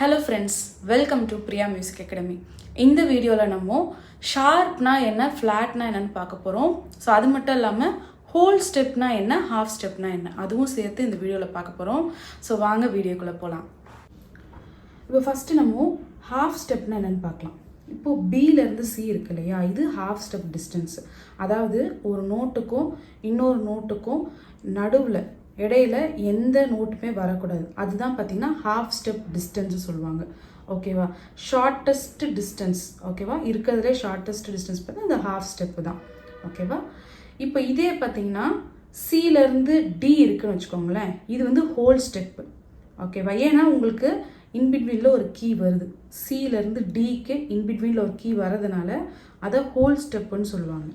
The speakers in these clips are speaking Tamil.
Hello friends, welcome to Priya music academy. இந்த வீடியோவில் நம்ம ஷார்ப்னா என்ன, ஃப்ளாட்னா என்னன்னு பார்க்க போகிறோம். ஸோ அது மட்டும் இல்லாமல் ஹோல் ஸ்டெப்னா என்ன, ஹாஃப் ஸ்டெப்னா என்ன, அதுவும் சேர்த்து இந்த வீடியோவில் பார்க்க போகிறோம். ஸோ வாங்க வீடியோக்குள்ளே போகலாம். இப்போ ஃபஸ்ட்டு நம்ம ஹாஃப் ஸ்டெப்னா என்னென்னு பார்க்கலாம். இப்போது பியிலேருந்து சி இருக்கு இல்லையா, இது ஹாஃப் ஸ்டெப் டிஸ்டன்ஸ். அதாவது ஒரு நோட்டுக்கும் இன்னொரு நோட்டுக்கும் நடுவில் இடையில எந்த நோட்டுமே வரக்கூடாது. அதுதான் பார்த்தீங்கன்னா ஹாஃப் ஸ்டெப் டிஸ்டன்ஸ் சொல்லுவாங்க. ஓகேவா, ஷார்ட்டஸ்ட் டிஸ்டன்ஸ். ஓகேவா, இருக்கிறதுலே ஷார்ட்டஸ்ட் டிஸ்டன்ஸ் பார்த்தா இந்த ஹாஃப் ஸ்டெப்பு தான். ஓகேவா, இப்போ இதே பார்த்தீங்கன்னா சிலேருந்து டி இருக்குன்னு வச்சுக்கோங்களேன், இது வந்து ஹோல் ஸ்டெப்பு. ஓகேவா, ஏன்னா உங்களுக்கு இன்பிட்வீனில் ஒரு கீ வருது. சிலேருந்து டிக்கு இன்பிட்வீனில் ஒரு கீ வரதுனால அதை ஹோல் ஸ்டெப்புன்னு சொல்லுவாங்க.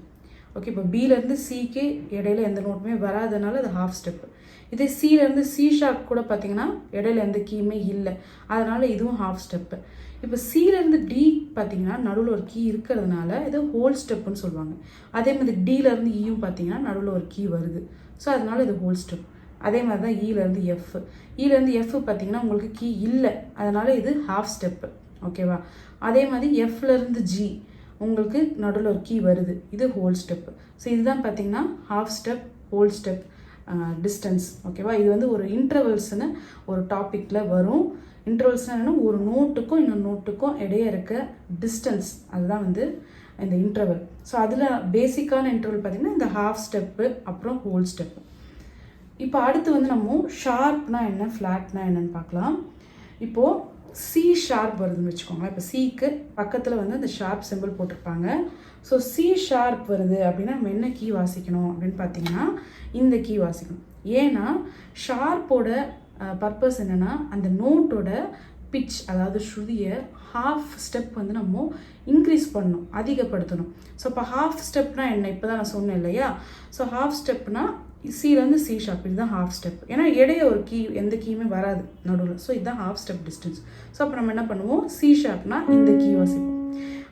ஓகே, இப்போ பிலேருந்து சிக்கு இடையில எந்த நோட்டுமே வராதனால அது ஹாஃப் ஸ்டெப்பு. இதே சிலேருந்து சி ஷார்ப் கூட பார்த்தீங்கன்னா இடையில எந்த கீயுமே இல்லை, அதனால் இதுவும் ஹாஃப் ஸ்டெப்பு. இப்போ சிலேருந்து டி பார்த்தீங்கன்னா நடுவில் ஒரு கீ இருக்கிறதுனால இது ஹோல் ஸ்டெப்புன்னு சொல்லுவாங்க. அதே மாதிரி டிலேருந்து ஈயும் பார்த்தீங்கன்னா நடுவில் ஒரு கீ வருது, ஸோ அதனால இது ஹோல் ஸ்டெப். அதே மாதிரி தான் இலேருந்து எஃப். இலேருந்து எஃப் பார்த்தீங்கன்னா உங்களுக்கு கீ இல்லை, அதனால் இது ஹாஃப் ஸ்டெப்பு. ஓகேவா, அதே மாதிரி எஃப்லேருந்து ஜி உங்களுக்கு நடுவில் ஒரு கீ வருது, இது ஹோல் ஸ்டெப்பு. ஸோ இதுதான் பார்த்தீங்கன்னா half step, whole step distance. ஓகேவா, இது வந்து ஒரு இன்டர்வல்ஸ்னு ஒரு டாப்பிக்கில் வரும். இன்டர்வல்ஸ்னால் என்னென்னா ஒரு நோட்டுக்கும் இன்னொரு நோட்டுக்கும் இடையே இருக்க டிஸ்டன்ஸ், அதுதான் வந்து இந்த இன்டர்வல். ஸோ அதில் பேசிக்கான இன்டர்வல் பார்த்திங்கன்னா இந்த ஹாஃப் ஸ்டெப்பு அப்புறம் ஹோல் ஸ்டெப்பு. இப்போ அடுத்து வந்து நம்ம ஷார்ப்னா என்ன, ஃப்ளாட்னா என்னன்னு பார்க்கலாம். இப்போது சி ஷார்ப் வருதுன்னு வச்சுக்கோங்களேன். இப்போ சிக்கு பக்கத்தில் வந்து அந்த ஷார்ப் சிம்பிள் போட்டிருப்பாங்க. ஸோ சி ஷார்ப் வருது அப்படின்னா நம்ம என்ன கீ வாசிக்கணும் அப்படின்னு பார்த்தீங்கன்னா இந்த கீ வாசிக்கணும். ஏன்னா ஷார்ப்போட பர்பஸ் என்னென்னா அந்த நோட்டோட பிட்ச், அதாவது ஸ்ருதியை ஹாஃப் ஸ்டெப் வந்து நம்ம இன்க்ரீஸ் பண்ணணும், அதிகப்படுத்தணும். ஸோ இப்போ ஹாஃப் ஸ்டெப்னா என்ன, இப்போ தான் நான் சொன்னேன் இல்லையா. ஸோ ஹாஃப் ஸ்டெப்னா சிலேருந்து சி ஷார்ப், இதுதான் ஹாஃப் ஸ்டெப். ஏன்னா இடையே ஒரு கீ எந்த கீயுமே வராது நடுவில், ஸோ இதுதான் ஹாஃப் ஸ்டெப் டிஸ்டன்ஸ். ஸோ அப்போ நம்ம என்ன பண்ணுவோம், சி ஷார்ப்னா இந்த கீ வாசிப்போம்.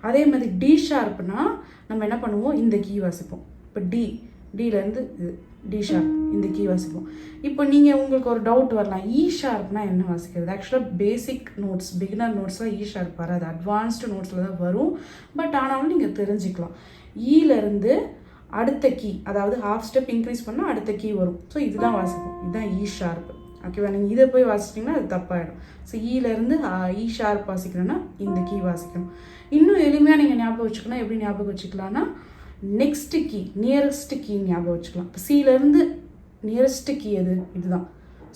அதே மாதிரி டி ஷார்ப்னா நம்ம என்ன பண்ணுவோம், இந்த கீ வாசிப்போம். இப்போ டிலேருந்து டி ஷார்ப் இந்த கீ வாசிப்போம். இப்போ நீங்கள் உங்களுக்கு ஒரு டவுட் வரலாம், இ ஷார்ப்னா என்ன வாசிக்கிறது. ஆக்சுவலாக பேசிக் நோட்ஸ், பிகினர் நோட்ஸ்லாம் இ ஷார்ப் வராது, அட்வான்ஸ்டு நோட்ஸில் தான் வரும். பட் ஆனாலும் நீங்கள் தெரிஞ்சுக்கலாம். ஈலேருந்து அடுத்த கீ, அதாவது ஹாஃப் ஸ்டெப் இன்க்ரீஸ் பண்ணால் அடுத்த கீ வரும். ஸோ இதுதான் வாசிப்போம், இதுதான் இ ஷார்ப். ஓகேவா, நீங்கள் இதை போய் வாசிச்சிட்டிங்கன்னா அது தப்பாயிடும். ஸோ ஈலேருந்து இ ஷார்ப் வாசிக்கணும்னா இந்த கீ வாசிக்கணும். இன்னும் எளிமையாக நீங்கள் ஞாபகம் வச்சுக்கணும். எப்படி ஞாபகம் வச்சுக்கலாம்னா நெக்ஸ்ட் கீ, நியரஸ்ட் கீ ஞாபகம் வச்சுக்கலாம். இப்போ சிலேருந்து நியரஸ்ட் கீ எது, இதுதான்.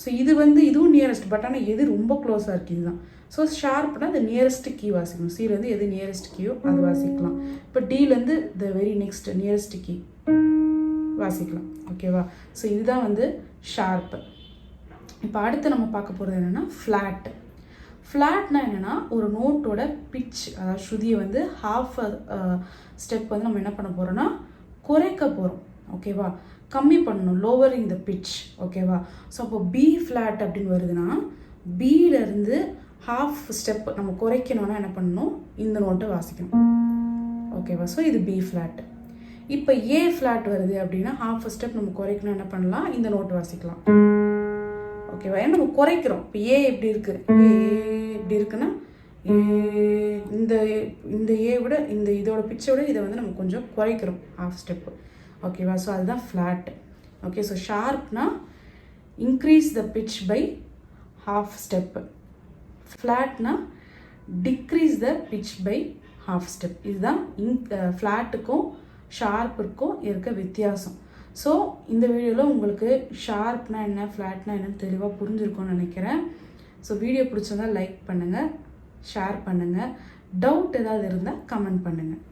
ஸோ இது வந்து இதுவும் நியரஸ்ட், பட் ஆனால் எது ரொம்ப க்ளோஸாக இருக்குது, இதுதான். ஸோ ஷார்ப்னா இந்த நியரஸ்ட் கீ வாசிக்கணும். சிலேருந்து எது நியரஸ்ட் கீயோ அது வாசிக்கலாம். இப்போ டிலேருந்து the very next nearest key வாசிக்கலாம். ஓகேவா, ஸோ இதுதான் வந்து ஷார்ப்பு. இப்போ அடுத்து நம்ம பார்க்க போகிறது என்னென்னா ஃப்ளாட். ஃப்ளாட்னா என்னென்னா ஒரு நோட்டோட பிட்ச், அதாவது ஸ்ருதியை வந்து ஹாஃப் ஸ்டெப் வந்து நம்ம என்ன பண்ண போகிறோன்னா குறைக்க போகிறோம். ஓகேவா, கம்மி பண்ணணும், லோவரிங் த பிட்ச். ஓகேவா, ஸோ அப்போ பி ஃப்ளாட் அப்படின்னு வருதுன்னா பியிலேருந்து ஹாஃப் ஸ்டெப் நம்ம குறைக்கணும்னா என்ன பண்ணணும், இந்த நோட்டை வாசிக்கணும். ஓகேவா, ஸோ இது பி ஃப்ளாட். இப்போ ஏ ஃப்ளாட் வருது அப்படின்னா ஹாஃப் ஸ்டெப் நம்ம குறைக்கணும், என்ன பண்ணலாம், இந்த நோட்டு வாசிக்கலாம். ஓகேவா, ஏன்னா நம்ம குறைக்கிறோம். இப்போ ஏ எப்படி இருக்குது, ஏ எப்படி இருக்குன்னா இந்த ஏ விட இந்த இதோட பிச்சை விட இதை வந்து நம்ம கொஞ்சம் குறைக்கிறோம் ஹாஃப் ஸ்டெப்பு. ஓகேவா, ஸோ அதுதான் ஃப்ளாட். ஓகே, ஸோ ஷார்ப்னா increase the pitch by half step. ஃப்ளாட்னா decrease the pitch by half step. இதுதான் ஃப்ளாட்டுக்கும் ஷார்ப்புக்கும் இருக்க வித்தியாசம். ஸோ இந்த வீடியோவில் உங்களுக்கு ஷார்ப்னா என்ன, ஃப்ளாட்னா என்னன்னு தெளிவாக புரிஞ்சிருக்கும்னு நினைக்கிறேன். ஸோ வீடியோ பிடிச்சிருந்தால் லைக் பண்ணுங்கள், ஷேர் பண்ணுங்கள். டவுட் ஏதாவது இருந்தால் கமெண்ட் பண்ணுங்கள்.